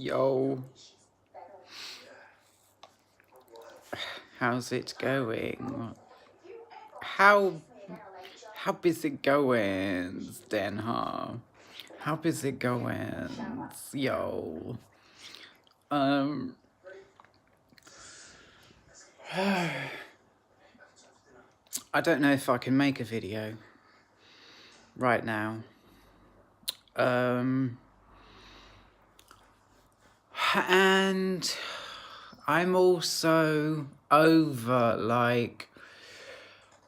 Yo, how's it going? How is it going, Stanha? How is it going? Yo. Um I don't know if I can make a video right now. And I'm also over like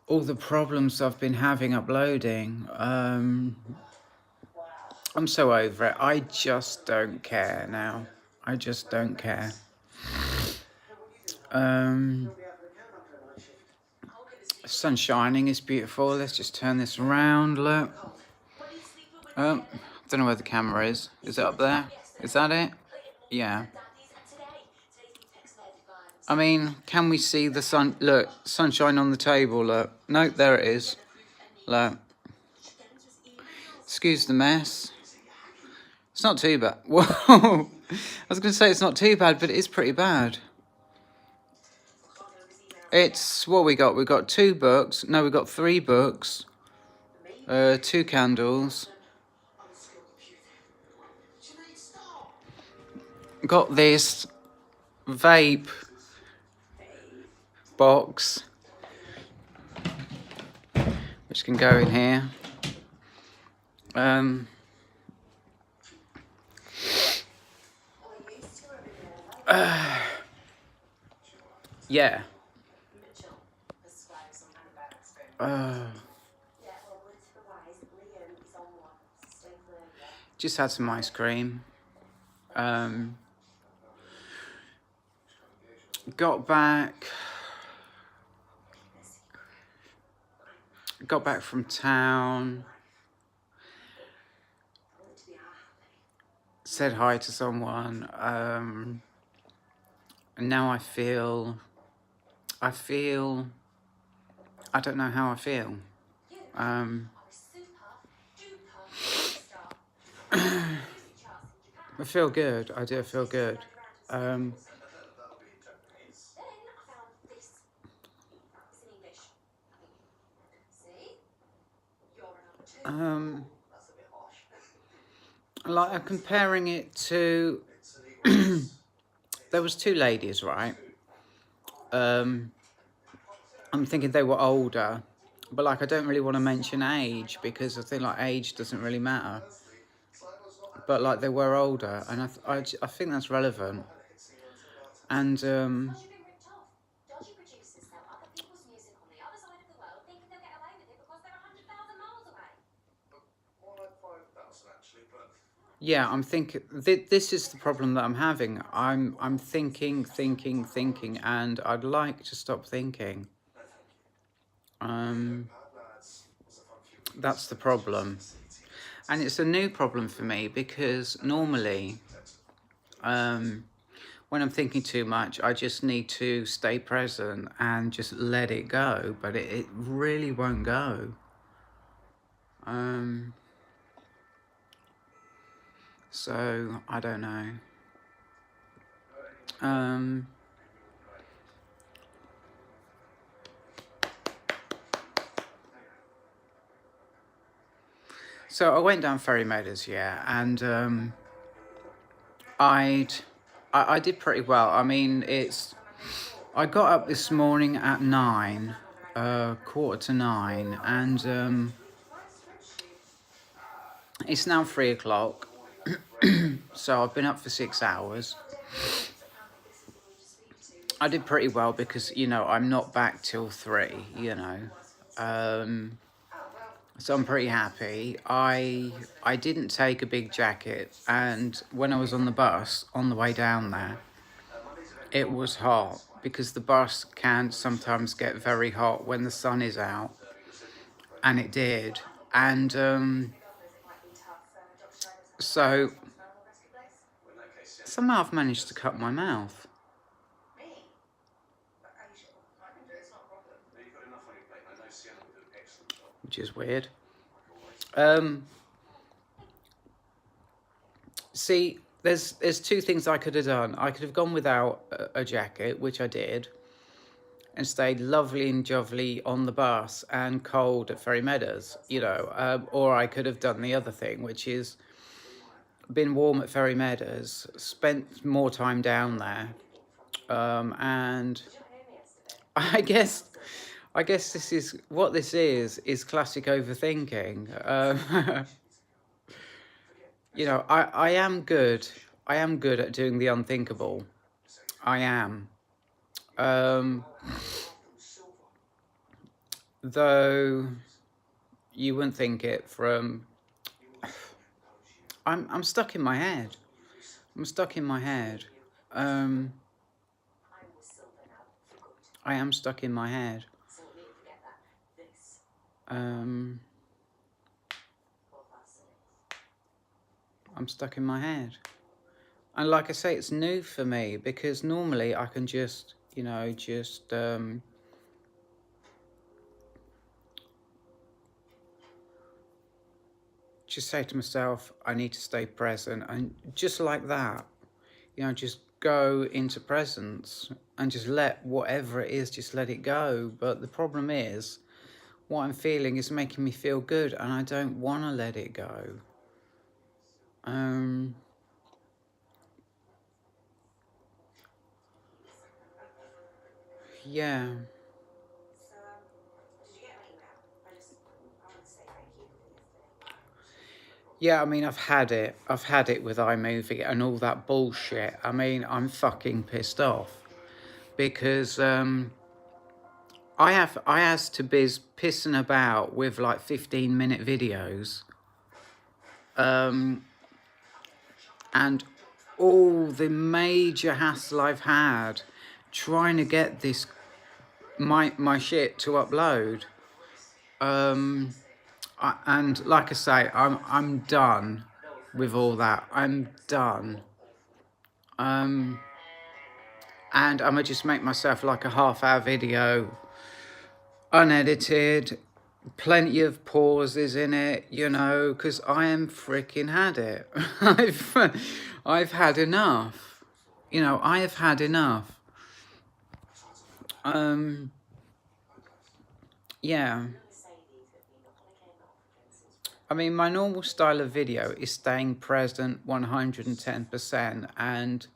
all the problems I've been having uploading. I'm so over it. I just don't care now. I just don't care. Sun's shining, it's beautiful. Let's just turn this around, look. Don't know where the camera is. Is it up there? Is that it? Yeah. I mean, can we see the sun? Look, sunshine on the table, look. Nope, there it is. Look. Excuse the mess. It's not too bad. Whoa. I was going to say it's not too bad, but it is pretty bad. It's, what we got? We got 2 books. No, we got 3 books. 2 candles. Got this vape box, which can go in here. Yeah. Just had some ice cream. Got back from town. Said hi to someone. And now I feel, I don't know how I feel. I feel good. I do feel good. Like, I'm comparing it to, there was 2 ladies, right? I'm thinking they were older, but like, I don't really want to mention age because I think like age doesn't really matter. But like, they were older, and I think that's relevant. And yeah, I'm thinking this is the problem that I'm having. I'm thinking, and I'd like to stop thinking. That's the problem. And it's a new problem for me because normally, when I'm thinking too much, I just need to stay present and just let it go, but it really won't go. So, I don't know. So I went down Ferry Meadows, yeah, and I did pretty well. I mean, I got up this morning at 9, 8:45, and it's now 3 o'clock. So I've been up for 6 hours. I did pretty well because, you know, I'm not back till 3, you know. So I'm pretty happy. I didn't take a big jacket, and when I was on the bus on the way down there, it was hot because the bus can sometimes get very hot when the sun is out, and it did. And so somehow I've managed to cut my mouth, which is weird. See, there's two things I could have done. I could have gone without a jacket, which I did, and stayed lovely and jolly on the bus and cold at Ferry Meadows, you know. Or I could have done the other thing, which is been warm at Ferry Meadows, spent more time down there, and I guess this is what this is classic overthinking. You know, I am good. I am good at doing the unthinkable. I am. Though you wouldn't think it from... I'm stuck in my head. I'm stuck in my head. I am stuck in my head. I'm stuck in my head. And like I say, it's new for me, because normally I can just, you know, just say to myself, I need to stay present. And just like that, you know, just go into presence and just let whatever it is, just let it go. But the problem is, what I'm feeling is making me feel good, and I don't want to let it go. Yeah. Yeah, I mean, I've had it. I've had it with iMovie and all that bullshit. I mean, I'm fucking pissed off because I has to be pissing about with like 15-minute videos, and all the major hassle I've had trying to get this my shit to upload. And like I say, I'm done with all that. I'm done. And I'm gonna just make myself like a half-hour video, unedited, plenty of pauses in it, you know, because I am freaking had it. I've had enough. You know, I have had enough. Yeah. I mean, my normal style of video is staying present 110% and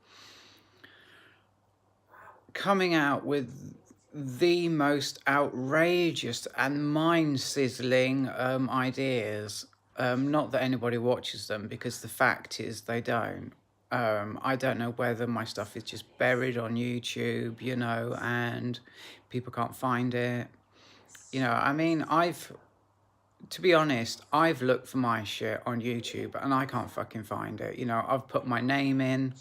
coming out with the most outrageous and mind-sizzling ideas. Not that anybody watches them, because the fact is they don't. I don't know whether my stuff is just buried on YouTube, you know, and people can't find it. You know, I mean, to be honest, I've looked for my shit on YouTube and I can't fucking find it. You know, I've put my name in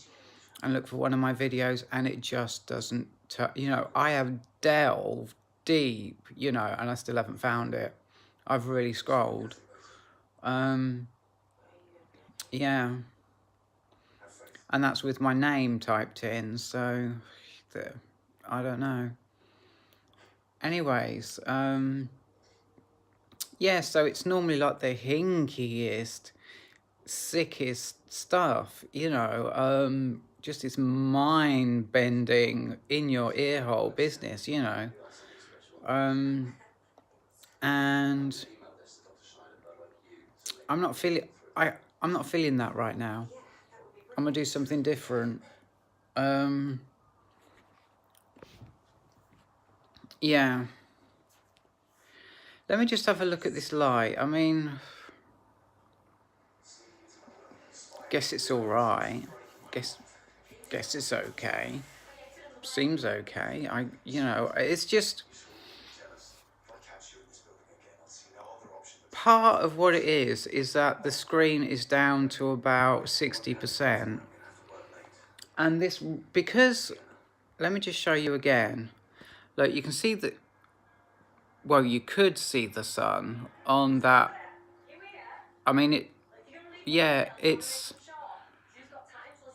and looked for one of my videos and it just doesn't, you know, I have delved deep, you know, and I still haven't found it. I've really scrolled. Yeah. And that's with my name typed in, so I don't know. Anyways, yeah, so it's normally like the hinkiest, sickest stuff, you know, just this mind-bending, in-your-ear-hole business, you know. And I'm not feeling that right now. I'm gonna do something different. Yeah. Let me just have a look at this light. I mean, guess it's all right. Guess it's okay. Seems okay. You know, it's just part of what it is that the screen is down to about 60%. And this, because, let me just show you again. Look, you can see that, well, you could see the sun on that. I mean, it's,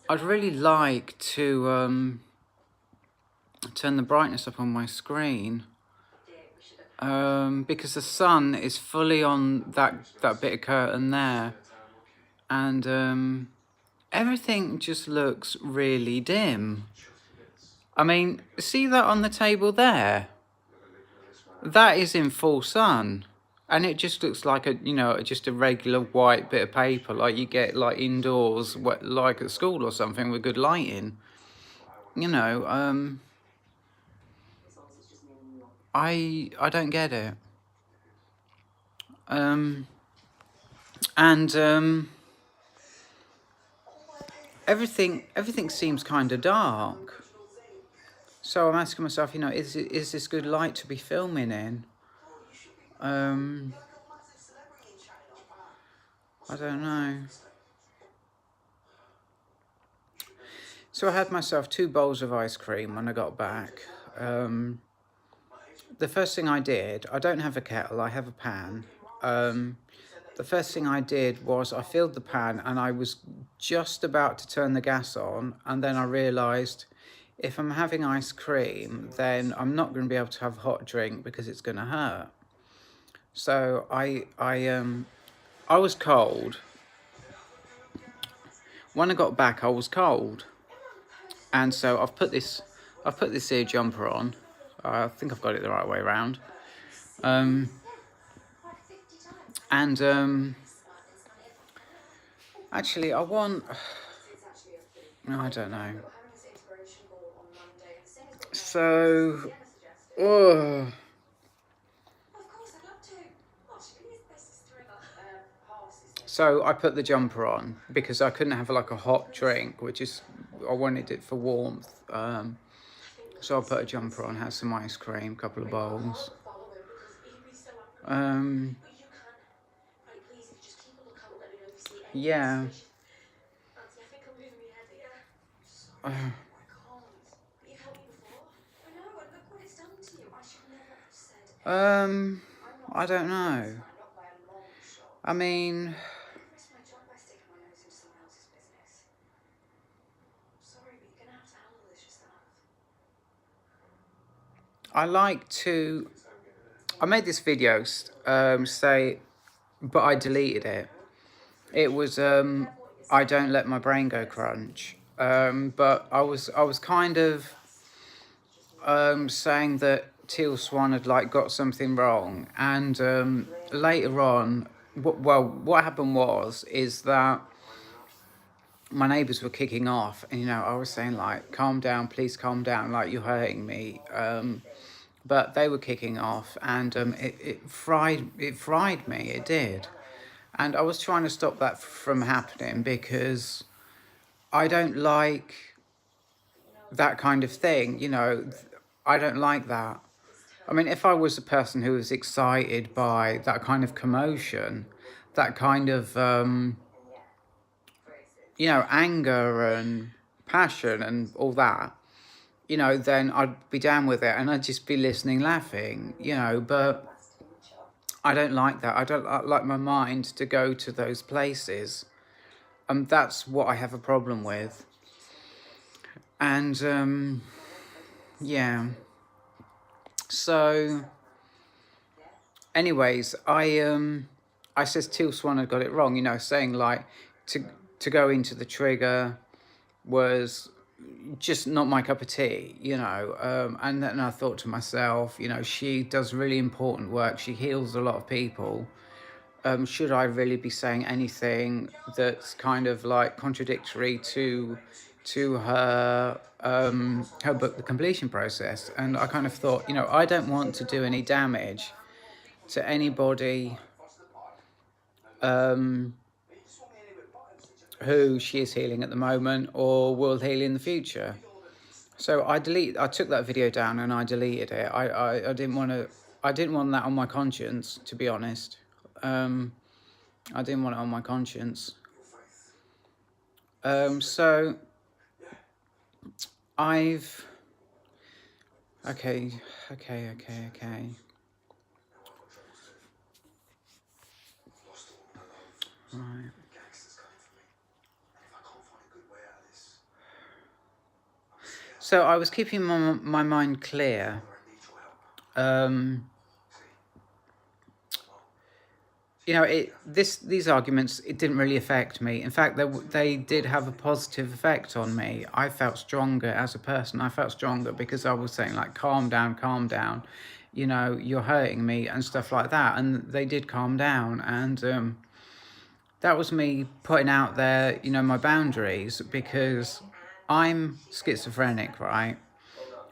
I'd really like to turn the brightness up on my screen, because the sun is fully on that bit of curtain there, and everything just looks really dim. I mean, see that on the table there? That is in full sun. And it just looks like a, you know, just a regular white bit of paper like you get like indoors, like at school or something with good lighting. You know, I don't get it. And everything seems kind of dark. So I'm asking myself, you know, is this good light to be filming in? I don't know. So I had myself 2 bowls of ice cream when I got back. The first thing I did, I don't have a kettle, I have a pan. The first thing I did was I filled the pan and I was just about to turn the gas on, and then I realised if I'm having ice cream, then I'm not going to be able to have a hot drink because it's going to hurt. So I was cold. When I got back, I was cold, and so I've put this ear jumper on. I think I've got it the right way around. Actually, I want. I don't know. So, so I put the jumper on because I couldn't have like a hot drink, which is I wanted it for warmth. So I put a jumper on, had some ice cream, a couple of bowls. Yeah. I don't know. I mean, I like to. I made this video say, but I deleted it. It was I don't let my brain go crunch. But I was kind of saying that Teal Swan had like got something wrong, and later on, what happened is that my neighbours were kicking off, and you know I was saying like, calm down, please calm down, like you're hurting me. But they were kicking off, and it fried me. It did, and I was trying to stop that from happening because I don't like that kind of thing. You know, I don't like that. I mean, if I was a person who was excited by that kind of commotion, that kind of you know, anger and passion and all that, you know, then I'd be down with it and I'd just be listening, laughing, you know, but I don't like that. I don't like my mind to go to those places. That's what I have a problem with. And, yeah. So, anyways, I says Teal Swan had got it wrong, you know, saying like to go into the trigger was just not my cup of tea, you know. And then I thought to myself, you know, she does really important work. She heals a lot of people. Should I really be saying anything that's kind of like contradictory to her her book, The Completion Process? And I kind of thought, you know, I don't want to do any damage to anybody who she is healing at the moment or will heal in the future. So I took that video down and I deleted it. I didn't want that on my conscience, to be honest. I didn't want it on my conscience. So I've okay. Right. So I was keeping my mind clear. you know, these arguments, it didn't really affect me. In fact, they did have a positive effect on me. I felt stronger as a person. I felt stronger because I was saying like, calm down, you know, you're hurting me and stuff like that. And they did calm down. And that was me putting out there, you know, my boundaries, because I'm schizophrenic, right?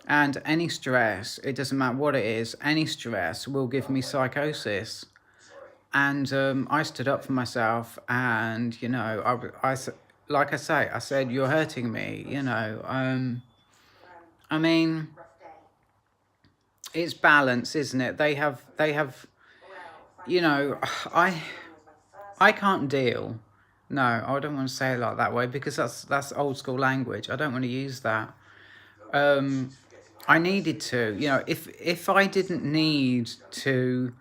And any stress, it doesn't matter what it is, any stress will give me psychosis. And I stood up for myself, and you know, like I said, you're hurting me. You know, I mean, it's balance, isn't it? They have, you know, I can't deal. No, I don't want to say it like that way, because that's old school language. I don't want to use that. I needed to, you know, if I didn't need to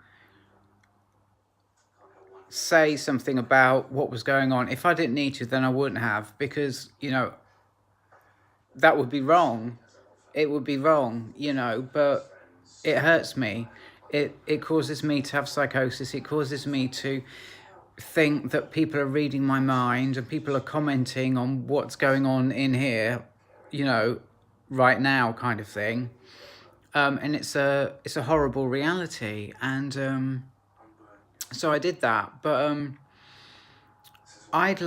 say something about what was going on, if I didn't need to, then I wouldn't have, because, you know, that would be wrong. It would be wrong, you know, but it hurts me. It causes me to have psychosis. It causes me to think that people are reading my mind and people are commenting on what's going on in here, you know, right now, kind of thing. And it's a horrible reality. And so I did that. But I'd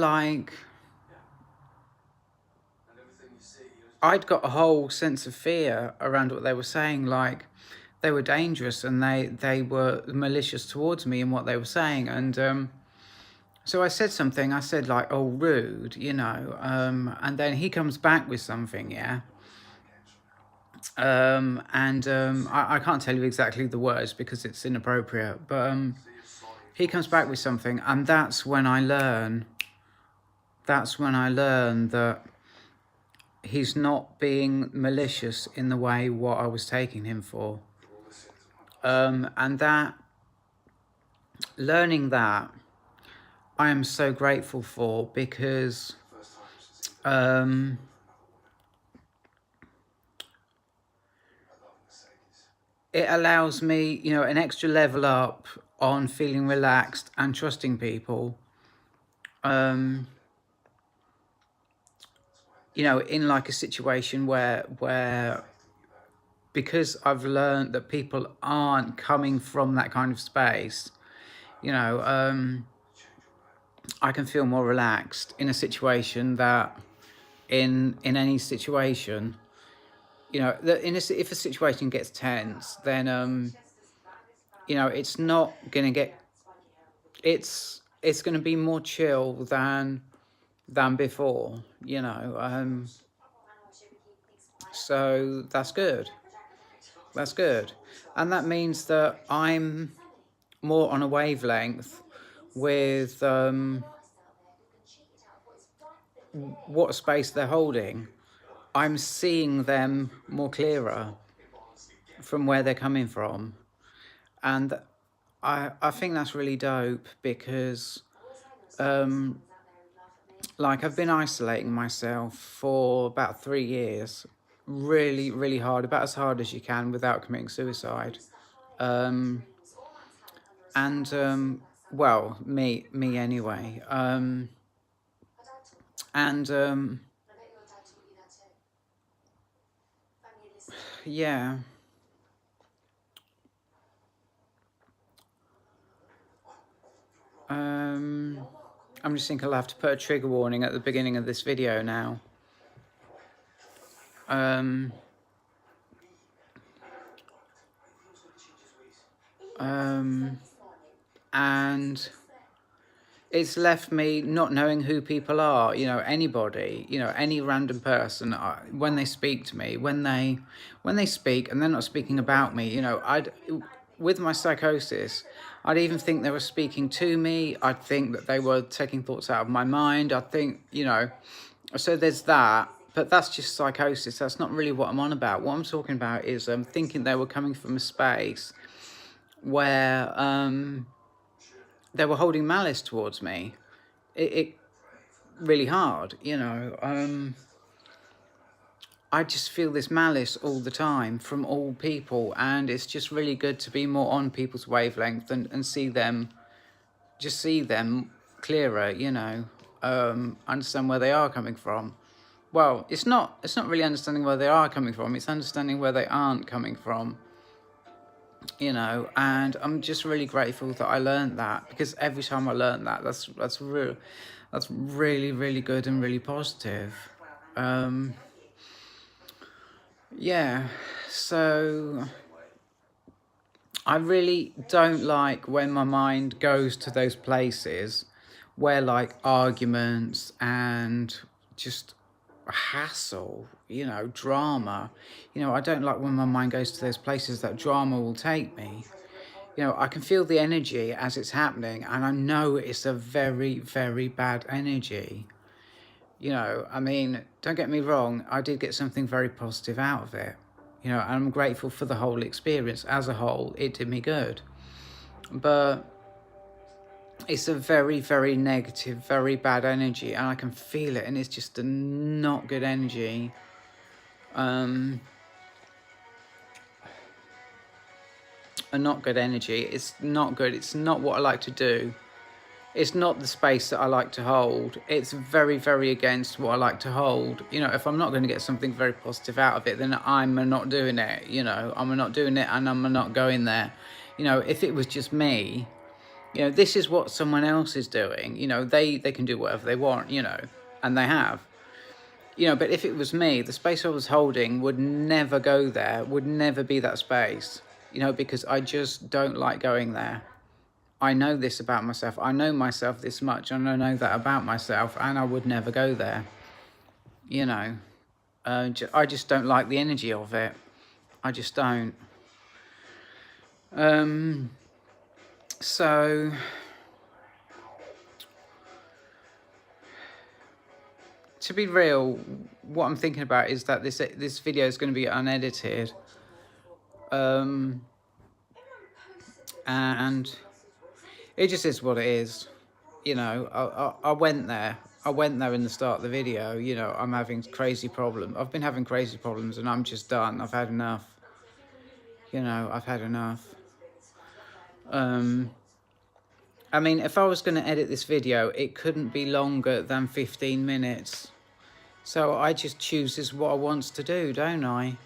got a whole sense of fear around what they were saying. Like, they were dangerous, and they were malicious towards me in what they were saying. And so I said something. I said like, "Oh, rude," you know. And then he comes back with something, yeah. I can't tell you exactly the words because it's inappropriate. But he comes back with something, and that's when I learn. That's when I learn that he's not being malicious in the way what I was taking him for. And that, learning that, I am so grateful for, because it allows me, you know, an extra level up on feeling relaxed and trusting people. You know, in like a situation where because I've learned that people aren't coming from that kind of space, you know, I can feel more relaxed in a situation that in any situation, you know, that if a situation gets tense, then you know, it's not gonna get, it's gonna be more chill than before, you know. So that's good. That's good. And that means that I'm more on a wavelength with what space they're holding. I'm seeing them more clearer from where they're coming from. And I think that's really dope, because like, I've been isolating myself for about 3 years, really, really hard, about as hard as you can without committing suicide. Well, me anyway. Yeah. I'm just thinking I'll have to put a trigger warning at the beginning of this video now. And it's left me not knowing who people are, you know, anybody, you know, any random person, when they speak to me, when they speak and they're not speaking about me, you know, with my psychosis, I'd even think they were speaking to me. I'd think that they were taking thoughts out of my mind. I'd think, you know, so there's that. But that's just psychosis. That's not really what I'm on about. What I'm talking about is thinking they were coming from a space where they were holding malice towards me. It really hard, you know. I just feel this malice all the time from all people, and it's just really good to be more on people's wavelength and see them just see them clearer, you know, understand where they are coming from. Well, it's not really understanding where they are coming from, it's understanding where they aren't coming from, you know. And I'm just really grateful that I learned that, because every time I learned that, that's really, really good and really positive. Yeah, so I really don't like when my mind goes to those places where, like, arguments and just hassle, you know, drama. You know, I don't like when my mind goes to those places that drama will take me. You know, I can feel the energy as it's happening, and I know it's a very, very bad energy. You know, I mean, don't get me wrong, I did get something very positive out of it. You know, and I'm grateful for the whole experience. As a whole, it did me good. But it's a very, very negative, very bad energy, and I can feel it, and it's just a not good energy. A not good energy. It's not good. It's not what I like to do. It's not the space that I like to hold. It's very, very against what I like to hold. You know, if I'm not going to get something very positive out of it, then I'm not doing it. You know, I'm not doing it, and I'm not going there. You know, if it was just me, you know, this is what someone else is doing. You know, they can do whatever they want, you know, and they have. You know, but if it was me, the space I was holding would never go there, would never be that space, you know, because I just don't like going there. I know this about myself. I know myself this much, and I know that about myself, and I would never go there, you know. I just don't like the energy of it. I just don't. So to be real, what I'm thinking about is that this video is going to be unedited, and it just is what it is. You know, I went there. I went there in the start of the video. You know, I'm having crazy problems. I've been having crazy problems, and I'm just done. I've had enough. You know, I've had enough. I mean, if I was going to edit this video, it couldn't be longer than 15 minutes. So I just choose this what I want to do, don't I?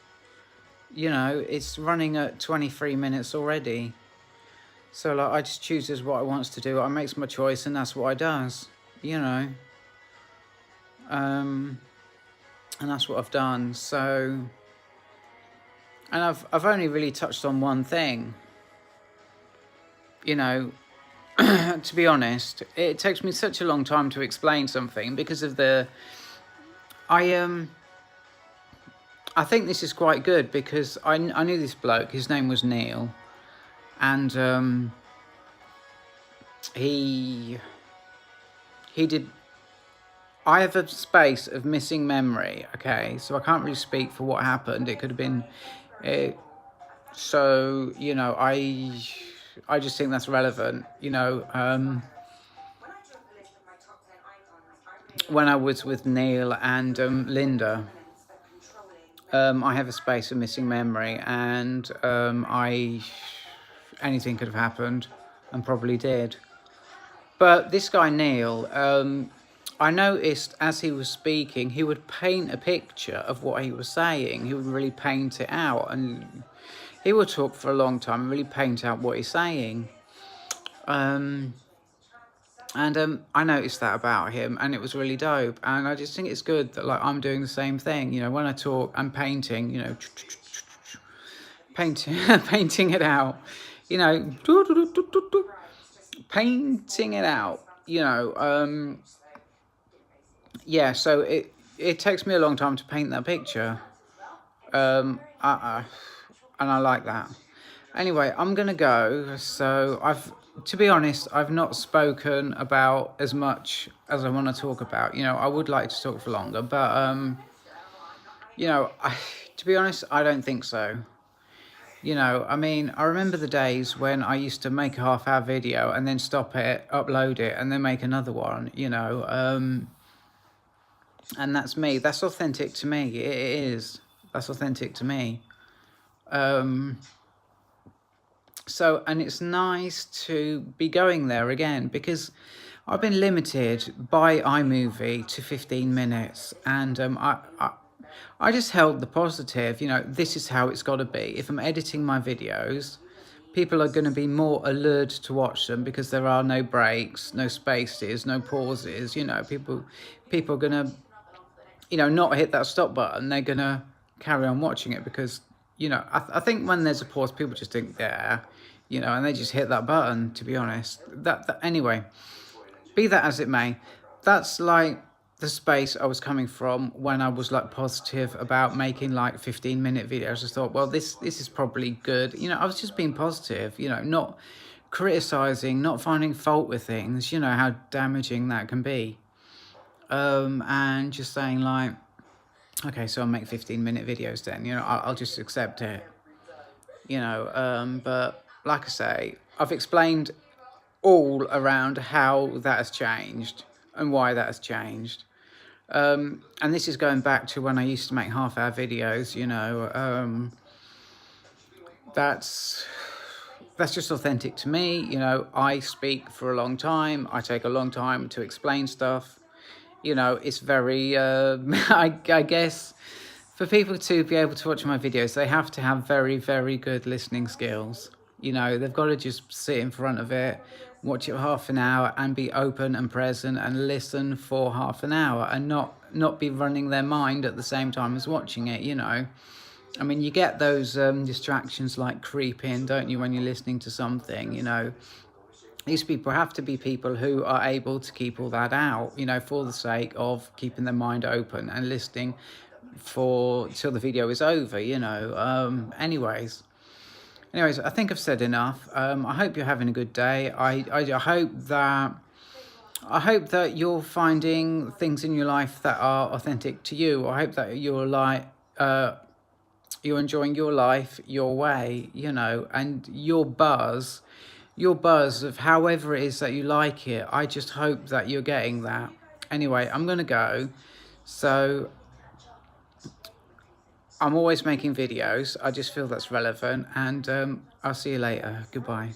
You know, it's running at 23 minutes already. So, like, I just chooses what I wants to do. I makes my choice, and that's what I does. You know. And that's what I've done. So, and I've only really touched on one thing. You know, to be honest, it takes me such a long time to explain something because of the. I think this is quite good because I knew this bloke. His name was Neil, and he did. I have a space of missing memory. Okay, so I can't really speak for what happened. It could have been. So you know, I just think that's relevant. You know, when I was with Neil and Linda. I have a space of missing memory, and anything could have happened, and probably did. But this guy Neil, I noticed as he was speaking, he would paint a picture of what he was saying. He would really paint it out, and he would talk for a long time and really paint out what he's saying. And I noticed that about him, and it was really dope. And I just think it's good that, like, I'm doing the same thing. You know, when I talk, I'm painting. You know, painting it out. You know, painting it out. You know, yeah. So it takes me a long time to paint that picture. And I like that. Anyway, I'm gonna go. So to be honest, I've not spoken about as much as I want to talk about. You know, I would like to talk for longer, but you know, to be honest, I don't think so. You know, I mean, I remember the days when I used to make a half-hour video and then stop it, upload it, and then make another one. You know, and that's me. That's authentic to me. It is. That's authentic to me. So, and it's nice to be going there again, because I've been limited by iMovie to 15 minutes, and I just held the positive, you know, this is how it's got to be. If I'm editing my videos, people are going to be more allured to watch them because there are no breaks, no spaces, no pauses, you know, people are going to, you know, not hit that stop button. They're going to carry on watching it because, you know, I think when there's a pause, people just think there, you know, and they just hit that button, to be honest. That anyway, be that as it may, that's like the space I was coming from when I was like positive about making like 15-minute videos. I thought, well, this is probably good. You know, I was just being positive, you know, not criticizing, not finding fault with things, you know, how damaging that can be. And just saying like, okay, so I'll make 15-minute videos then, you know, I'll just accept it, you know. But like I say, I've explained all around how that has changed and why that has changed. And this is going back to when I used to make half-hour videos, you know. That's just authentic to me, you know. I speak for a long time. I take a long time to explain stuff. You know, it's very, I guess, for people to be able to watch my videos, they have to have very, very good listening skills. You know, they've got to just sit in front of it, watch it for half an hour, and be open and present and listen for half an hour, and not be running their mind at the same time as watching it, you know. I mean, you get those distractions like creep in, don't you, when you're listening to something, you know. These people have to be people who are able to keep all that out, you know, for the sake of keeping their mind open and listening for till the video is over, you know. Anyways, I think I've said enough. I hope you're having a good day. I hope that you're finding things in your life that are authentic to you. I hope that you're like you're enjoying your life your way, you know, and your buzz of however it is that you like it. I just hope that you're getting that. Anyway, I'm gonna go. So I'm always making videos. I just feel that's relevant, and I'll see you later. Goodbye.